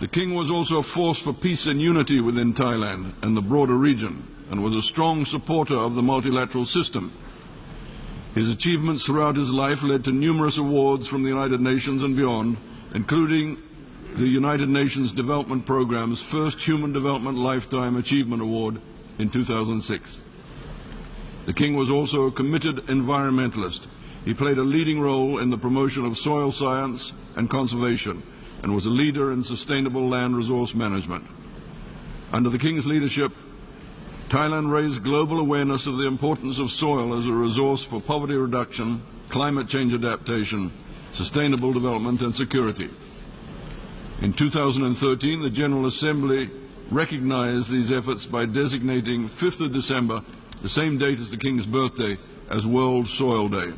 The King was also a force for peace and unity within Thailand and the broader region, and was a strong supporter of the multilateral system. His achievements throughout his life led to numerous awards from the United Nations and beyond, including the United Nations Development Programme's first Human Development Lifetime Achievement Award in 2006. The King was also a committed environmentalist. He played a leading role in the promotion of soil science and conservation, and was a leader in sustainable land resource management. Under the King's leadership, Thailand raised global awareness of the importance of soil as a resource for poverty reduction, climate change adaptation, sustainable development and security. In 2013, the General Assembly recognized these efforts by designating 5th of December, the same date as the King's birthday, as World Soil Day,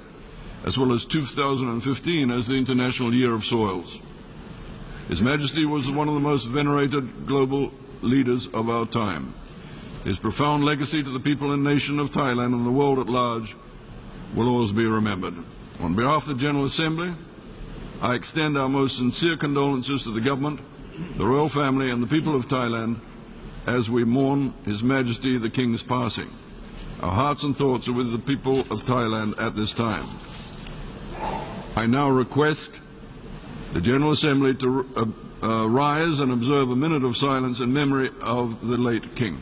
as well as 2015 as the International Year of Soils. His Majesty was one of the most venerated global leaders of our time. His profound legacy to the people and nation of Thailand and the world at large will always be remembered. On behalf of the General Assembly, I extend our most sincere condolences to the government, the royal family and the people of Thailand as we mourn His Majesty the King's passing. Our hearts and thoughts are with the people of Thailand at this time. I now request the General Assembly to rise and observe a minute of silence in memory of the late King.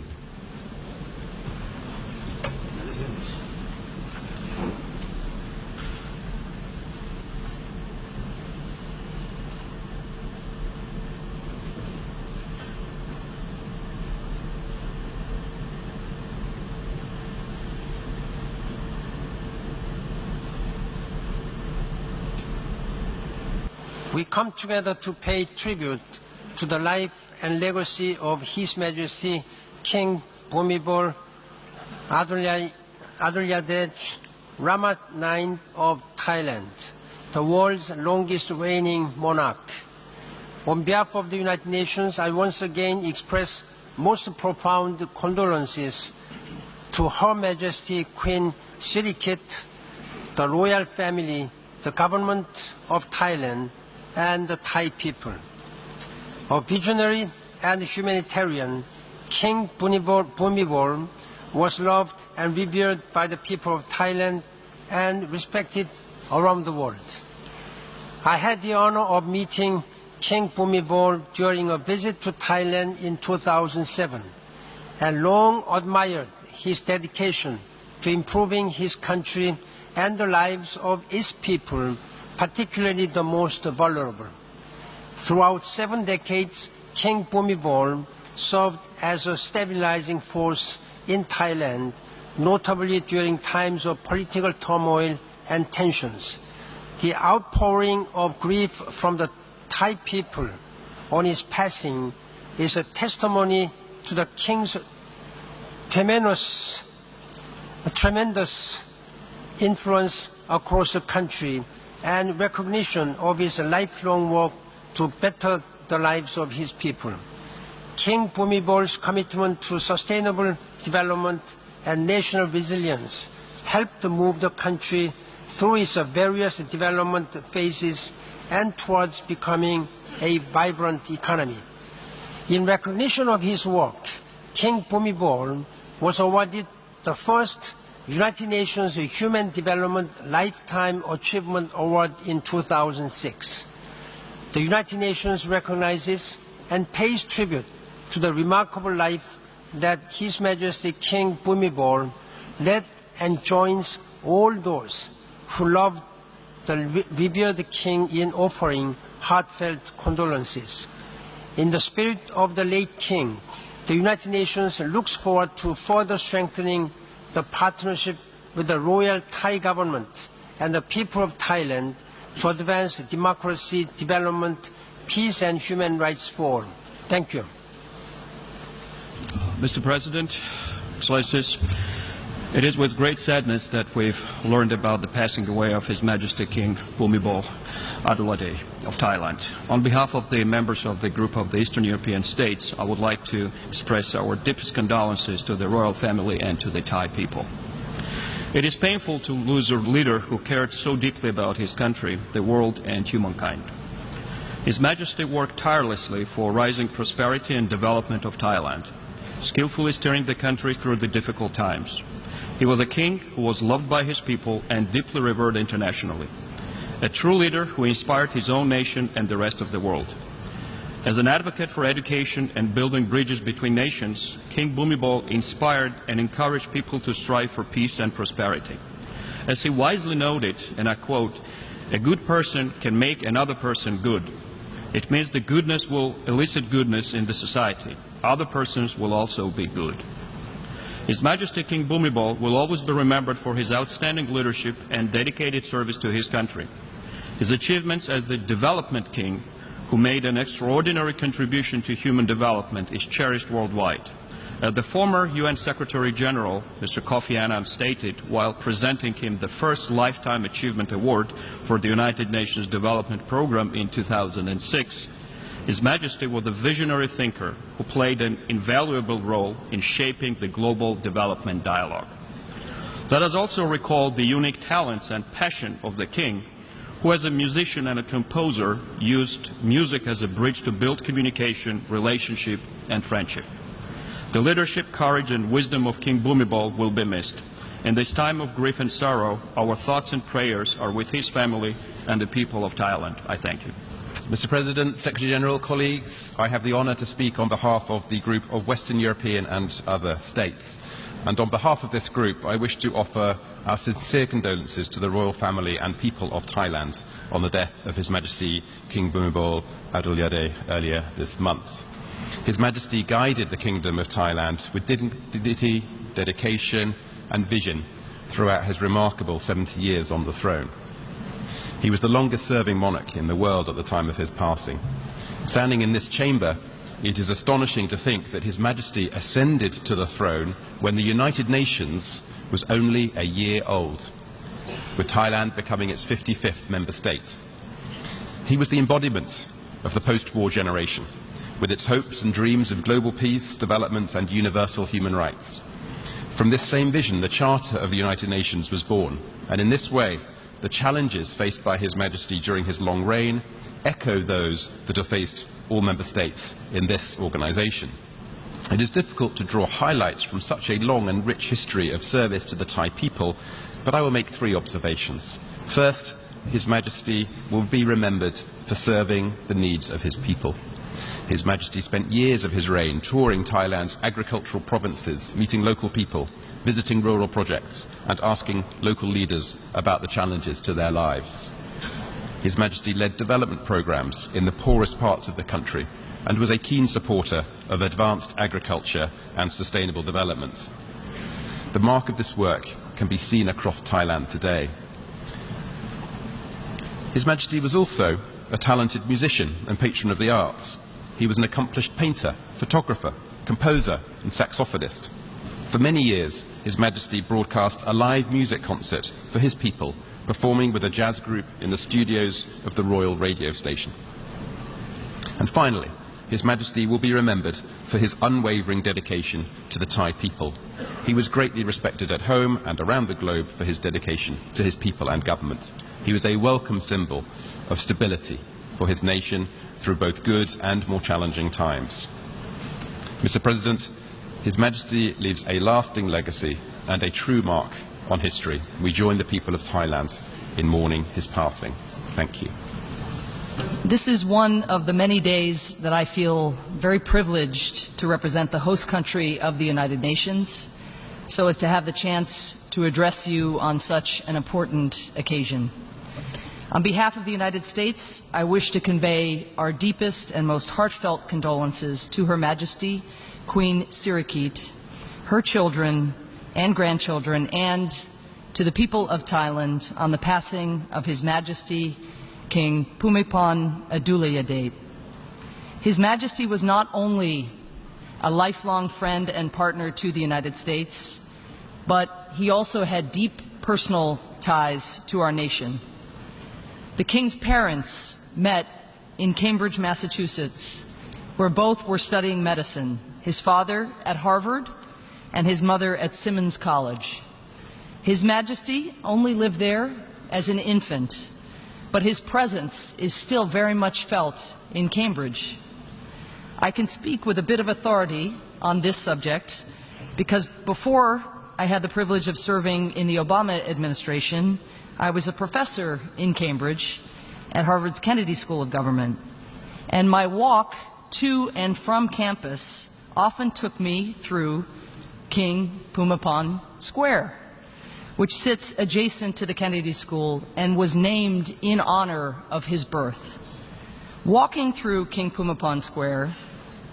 We come together to pay tribute to the life and legacy of His Majesty King Bhumibol Adulyadej Rama IX of Thailand, the world's longest reigning monarch. On behalf of the United Nations, I once again express most profound condolences to Her Majesty Queen Sirikit, the royal family, the government of Thailand, and the Thai people. A visionary and humanitarian, King Bhumibol was loved and revered by the people of Thailand and respected around the world. I had the honor of meeting King Bhumibol during a visit to Thailand in 2007 and long admired his dedication to improving his country and the lives of its people, particularly the most vulnerable. Throughout 7 decades, King Bhumibol served as a stabilizing force in Thailand, notably during times of political turmoil and tensions. The outpouring of grief from the Thai people on his passing is a testimony to the King's tremendous influence across the country and recognition of his lifelong work to better the lives of his people. King Bhumibol's commitment to sustainable development and national resilience helped to move the country through its various development phases and towards becoming a vibrant economy. In recognition of his work, King Bhumibol was awarded the first United Nations Human Development Lifetime Achievement Award in 2006. The United Nations recognizes and pays tribute to the remarkable life that His Majesty King Bhumibol led and joins all those who loved the revered King in offering heartfelt condolences. In the spirit of the late King, the United Nations looks forward to further strengthening the partnership with the Royal Thai government and the people of Thailand to advance democracy, development, peace and human rights for all. Thank you. Mr. President, Excellencies, it is with great sadness that we've learned about the passing away of His Majesty King Bhumibol Adulyadej of Thailand. On behalf of the members of the group of the Eastern European states, I would like to express our deepest condolences to the royal family and to the Thai people. It is painful to lose a leader who cared so deeply about his country, the world, and humankind. His Majesty worked tirelessly for rising prosperity and development of Thailand, skillfully steering the country through the difficult times. He was a king who was loved by his people and deeply revered internationally, a true leader who inspired his own nation and the rest of the world. As an advocate for education and building bridges between nations, King Bhumibol inspired and encouraged people to strive for peace and prosperity. As he wisely noted, and I quote, "A good person can make another person good. It means the goodness will elicit goodness in the society. Other persons will also be good." His Majesty King Bhumibol will always be remembered for his outstanding leadership and dedicated service to his country. His achievements as the development king, who made an extraordinary contribution to human development, is cherished worldwide. The former UN Secretary General, Mr. Kofi Annan, stated while presenting him the first Lifetime Achievement Award for the United Nations Development Program in 2006, His Majesty was a visionary thinker who played an invaluable role in shaping the global development dialogue. Let us also recall the unique talents and passion of the king, who as a musician and a composer used music as a bridge to build communication, relationship, and friendship. The leadership, courage, and wisdom of King Bhumibol will be missed. In this time of grief and sorrow, our thoughts and prayers are with his family and the people of Thailand. I thank you. Mr. President, Secretary General, colleagues, I have the honour to speak on behalf of the group of Western European and other states. And on behalf of this group, I wish to offer our sincere condolences to the royal family and people of Thailand on the death of His Majesty King Bhumibol Adulyadej earlier this month. His Majesty guided the Kingdom of Thailand with dignity, dedication and vision throughout his remarkable 70 years on the throne. He was the longest-serving monarch in the world at the time of his passing. Standing in this chamber, it is astonishing to think that His Majesty ascended to the throne when the United Nations was only a year old, with Thailand becoming its 55th member state. He was the embodiment of the post-war generation, with its hopes and dreams of global peace, development and universal human rights. From this same vision, the Charter of the United Nations was born, and in this way, the challenges faced by His Majesty during his long reign echo those that have faced all member states in this organisation. It is difficult to draw highlights from such a long and rich history of service to the Thai people, but I will make three observations. First, His Majesty will be remembered for serving the needs of his people. His Majesty spent years of his reign touring Thailand's agricultural provinces, meeting local people, visiting rural projects, and asking local leaders about the challenges to their lives. His Majesty led development programs in the poorest parts of the country and was a keen supporter of advanced agriculture and sustainable development. The mark of this work can be seen across Thailand today. His Majesty was also a talented musician and patron of the arts. He was an accomplished painter, photographer, composer and saxophonist. For many years, His Majesty broadcast a live music concert for his people, performing with a jazz group in the studios of the Royal Radio Station. And finally, His Majesty will be remembered for his unwavering dedication to the Thai people. He was greatly respected at home and around the globe for his dedication to his people and government. He was a welcome symbol of stability for his nation through both good and more challenging times. Mr. President, His Majesty leaves a lasting legacy and a true mark on history. We join the people of Thailand in mourning his passing. Thank you. This is one of the many days that I feel very privileged to represent the host country of the United Nations, so as to have the chance to address you on such an important occasion. On behalf of the United States, I wish to convey our deepest and most heartfelt condolences to Her Majesty, Queen Sirikit, her children and grandchildren, and to the people of Thailand on the passing of His Majesty, King Bhumibol Adulyadej. His Majesty was not only a lifelong friend and partner to the United States, but he also had deep personal ties to our nation. The King's parents met in Cambridge, Massachusetts, where both were studying medicine, his father at Harvard and his mother at Simmons College. His Majesty only lived there as an infant, but his presence is still very much felt in Cambridge. I can speak with a bit of authority on this subject because before I had the privilege of serving in the Obama administration, I was a professor in Cambridge at Harvard's Kennedy School of Government, and my walk to and from campus often took me through King Pumapan Square, which sits adjacent to the Kennedy School and was named in honor of his birth. Walking through King Pumapan Square,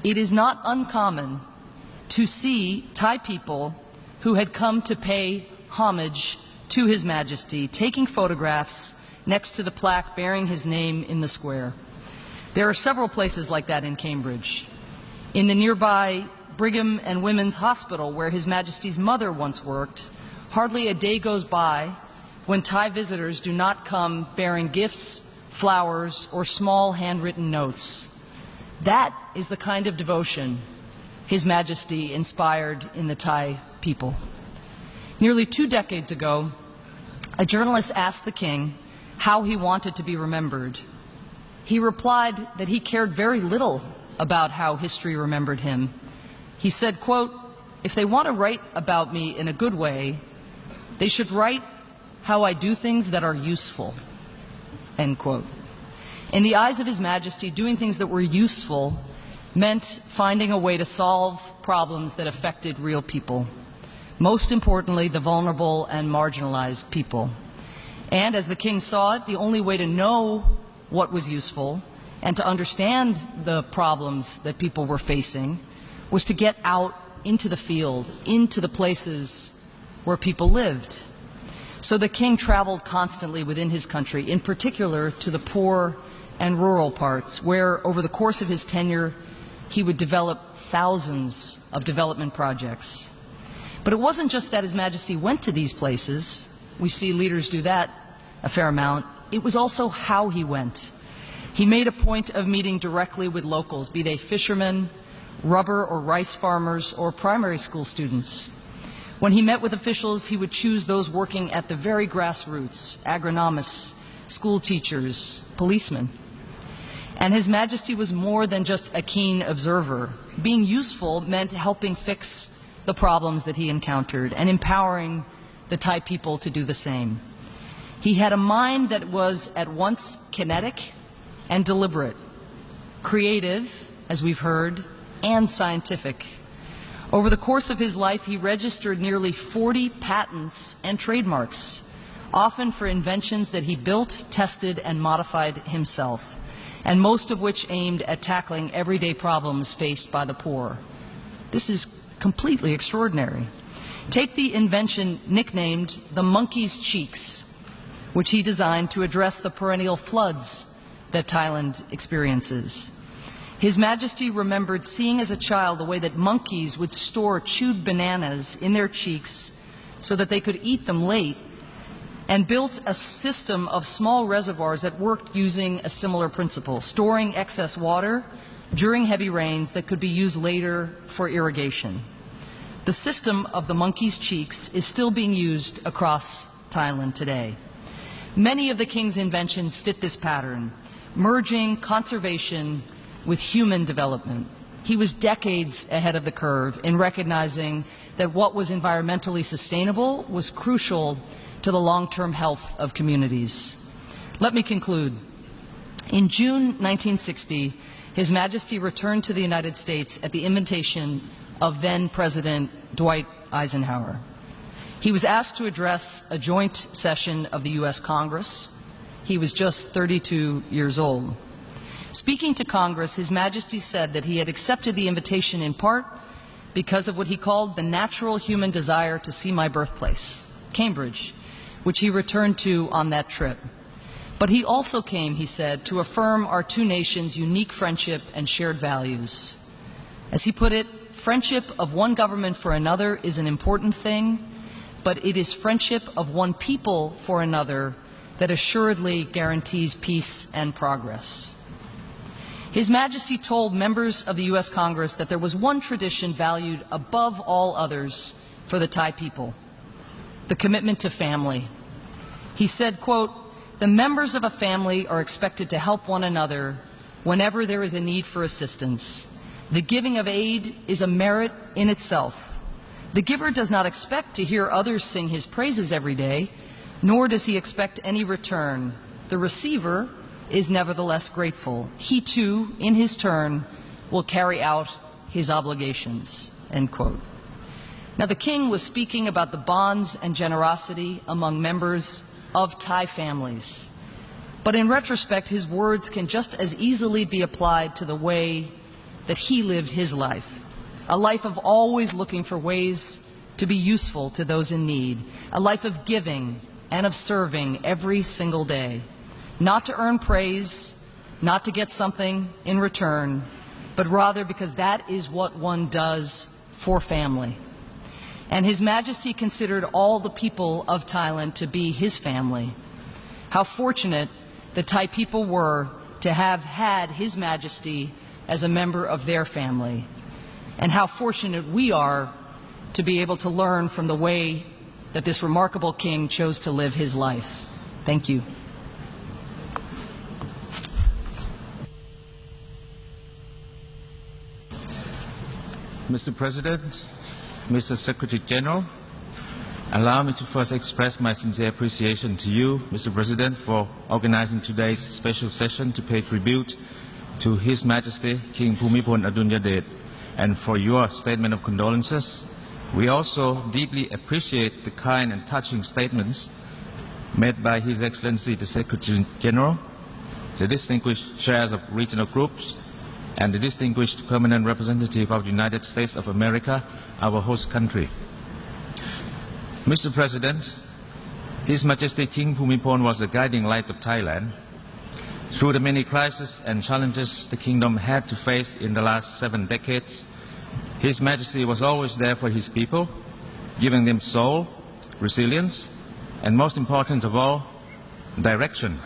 it is not uncommon to see Thai people who had come to pay homage to His Majesty, taking photographs next to the plaque bearing his name in the square. There are several places like that in Cambridge. In the nearby Brigham and Women's Hospital, where His Majesty's mother once worked, hardly a day goes by when Thai visitors do not come bearing gifts, flowers, or small handwritten notes. That is the kind of devotion His Majesty inspired in the Thai people. Nearly 2 decades ago, a journalist asked the king how he wanted to be remembered. He replied that he cared very little about how history remembered him. He said, quote, "If they want to write about me in a good way, they should write how I do things that are useful," end quote. In the eyes of His Majesty, doing things that were useful meant finding a way to solve problems that affected real people, most importantly, the vulnerable and marginalized people. And as the king saw it, the only way to know what was useful and to understand the problems that people were facing was to get out into the field, into the places where people lived. So the king traveled constantly within his country, in particular to the poor and rural parts, where over the course of his tenure, he would develop thousands of development projects. But it wasn't just that His Majesty went to these places. We see leaders do that a fair amount. It was also how he went. He made a point of meeting directly with locals, be they fishermen, rubber or rice farmers, or primary school students. When he met with officials, he would choose those working at the very grassroots, agronomists, school teachers, policemen. And His Majesty was more than just a keen observer. Being useful meant helping fix the problems that he encountered and empowering the Thai people to do the same. He had a mind that was at once kinetic and deliberate, creative, as we've heard, and scientific. Over the course of his life, he registered nearly 40 patents and trademarks, often for inventions that he built, tested, and modified himself, and most of which aimed at tackling everyday problems faced by the poor. This is completely extraordinary. Take the invention nicknamed the monkey's cheeks, which he designed to address the perennial floods that Thailand experiences. His Majesty remembered seeing as a child the way that monkeys would store chewed bananas in their cheeks so that they could eat them late, and built a system of small reservoirs that worked using a similar principle, storing excess water during heavy rains that could be used later for irrigation. The system of the monkey's cheeks is still being used across Thailand today. Many of the king's inventions fit this pattern, merging conservation with human development. He was decades ahead of the curve in recognizing that what was environmentally sustainable was crucial to the long-term health of communities. Let me conclude. In June 1960, His Majesty returned to the United States at the invitation of then-President Dwight Eisenhower. He was asked to address a joint session of the U.S. Congress. He was just 32 years old. Speaking to Congress, His Majesty said that he had accepted the invitation in part because of what he called the natural human desire to see my birthplace, Cambridge, which he returned to on that trip. But he also came, he said, to affirm our two nations' unique friendship and shared values. As he put it, friendship of one government for another is an important thing, but it is friendship of one people for another that assuredly guarantees peace and progress. His Majesty told members of the U.S. Congress that there was one tradition valued above all others for the Thai people, the commitment to family. He said, quote, the members of a family are expected to help one another whenever there is a need for assistance. The giving of aid is a merit in itself. The giver does not expect to hear others sing his praises every day, nor does he expect any return. The receiver is nevertheless grateful. He too, in his turn, will carry out his obligations." End quote. Now, the king was speaking about the bonds and generosity among members of Thai families. But in retrospect, his words can just as easily be applied to the way that he lived his life, a life of always looking for ways to be useful to those in need, a life of giving and of serving every single day, not to earn praise, not to get something in return, but rather because that is what one does for family. And His Majesty considered all the people of Thailand to be his family. How fortunate the Thai people were to have had His Majesty as a member of their family. And how fortunate we are to be able to learn from the way that this remarkable king chose to live his life. Thank you. Mr. President, Mr. Secretary General, allow me to first express my sincere appreciation to you, Mr. President, for organizing today's special session to pay tribute to His Majesty King Bhumibol Adulyadej, and for your statement of condolences. We also deeply appreciate the kind and touching statements made by His Excellency the Secretary General, the distinguished chairs of regional groups, and the distinguished permanent representative of the United States of America, our host country. Mr. President, His Majesty King Bhumibol was the guiding light of Thailand. Through the many crises and challenges the kingdom had to face in the last 7 decades, His Majesty was always there for his people, giving them soul, resilience, and most important of all, direction.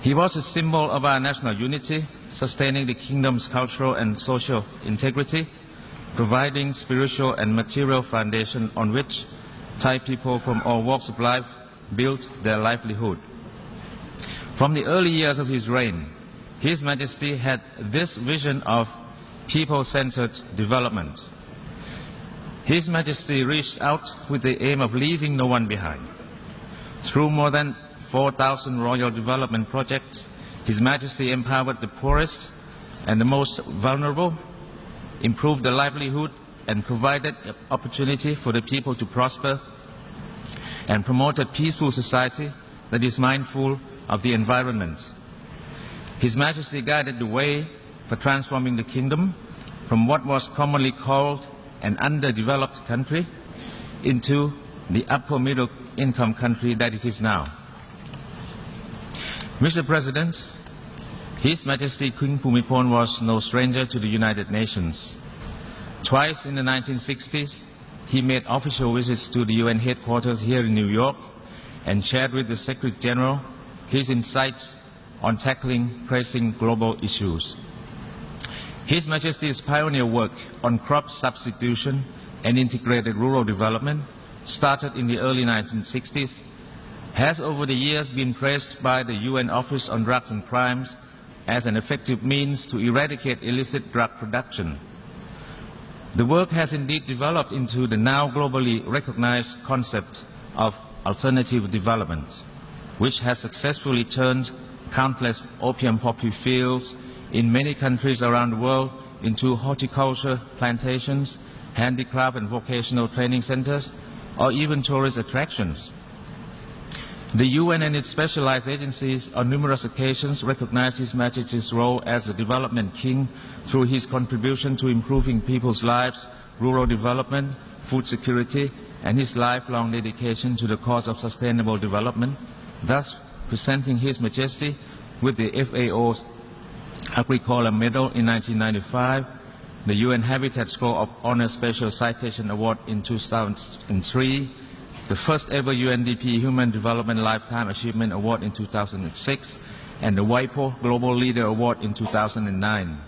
He was a symbol of our national unity, sustaining the kingdom's cultural and social integrity, providing spiritual and material foundation on which Thai people from all walks of life built their livelihood. From the early years of his reign, His Majesty had this vision of people-centered development. His Majesty reached out with the aim of leaving no one behind. Through more than 4,000 royal development projects, His Majesty empowered the poorest and the most vulnerable, improved the livelihood, and provided opportunity for the people to prosper, and promoted peaceful society that is mindful of the environment. His Majesty guided the way for transforming the kingdom from what was commonly called an underdeveloped country into the upper middle income country that it is now. Mr. President, His Majesty King Bhumibol was no stranger to the United Nations. Twice in the 1960s, he made official visits to the UN headquarters here in New York and shared with the Secretary General his insights on tackling pressing global issues. His Majesty's pioneer work on crop substitution and integrated rural development, started in the early 1960s, has over the years been praised by the UN Office on Drugs and Crimes as an effective means to eradicate illicit drug production. The work has indeed developed into the now globally recognized concept of alternative development, which has successfully turned countless opium poppy fields in many countries around the world into horticulture plantations, handicraft and vocational training centers, or even tourist attractions. The UN and its specialized agencies on numerous occasions recognized His Majesty's role as the development king through his contribution to improving people's lives, rural development, food security, and his lifelong dedication to the cause of sustainable development, thus presenting His Majesty with the FAO's Agricola Medal in 1995, the UN Habitat Scroll of Honor Special Citation Award in 2003, the first ever UNDP Human Development Lifetime Achievement Award in 2006, and the WIPO Global Leader Award in 2009.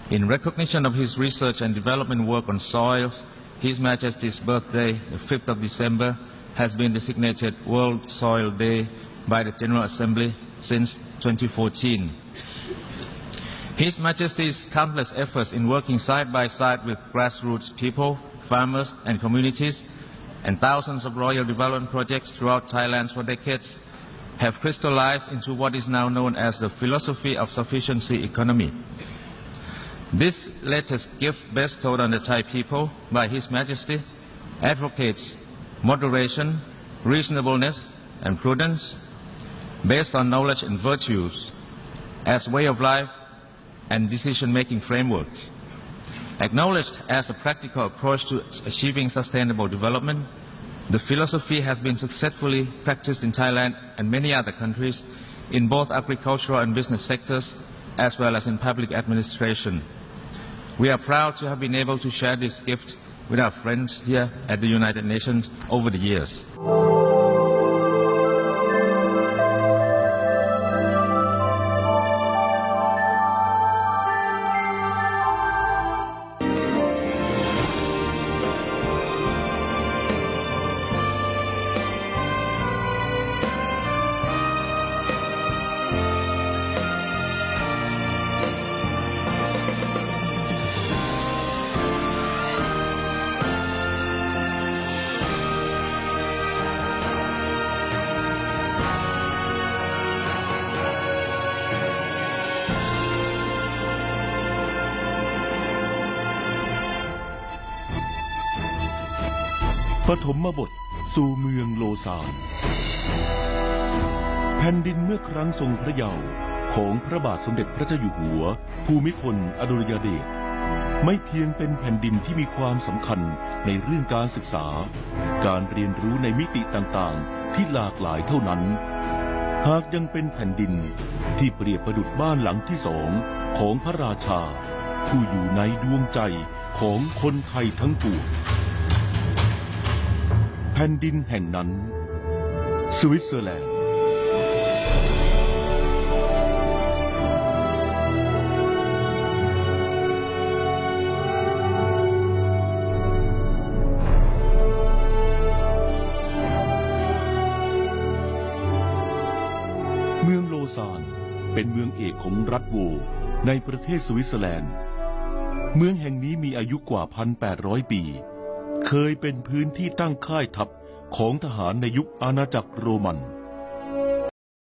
In recognition of his research and development work on soils, His Majesty's birthday, the 5th of December, has been designated World Soil Day by the General Assembly since 2014. His Majesty's countless efforts in working side by side with grassroots people, farmers and communities, and thousands of royal development projects throughout Thailand for decades have crystallized into what is now known as the philosophy of sufficiency economy. This latest gift bestowed on the Thai people by His Majesty advocates moderation, reasonableness and prudence based on knowledge and virtues as way of life and decision-making framework. Acknowledged as a practical approach to achieving sustainable development, the philosophy has been successfully practiced in Thailand and many other countries in both agricultural and business sectors, as well as in public administration. We are proud to have been able to share this gift with our friends here at the United Nations over the years. ปฐมบทสู่เมืองโลซานแผ่นดินเมื่อครั้งทรงพระเยาว์ของพระบาทสมเด็จพระเจ้าอยู่หัวภูมิพลอดุลยเดชไม่เพียงเป็นแผ่นดินที่มีความสำคัญในเรื่องการศึกษาการเรียนรู้ในมิติต่างๆที่หลากหลายเท่านั้นหากยังเป็นแผ่นดินที่เปรียบประดุจบ้านหลังที่สองของพระราชาผู้อยู่ในดวงใจของคนไทยทั้งปวงแผ่นดินแห่งนั้นสวิตเซอร์แลนด์เมืองโลซานเป็นเมืองเอกของรัฐโวในประเทศสวิตเซอร์แลนด์เมืองแห่งนี้มีอายุกว่า 1,800 ปีเคยเป็นพื้นที่ตั้งค่ายทัพของทหารในยุคอาณาจักรโรมัน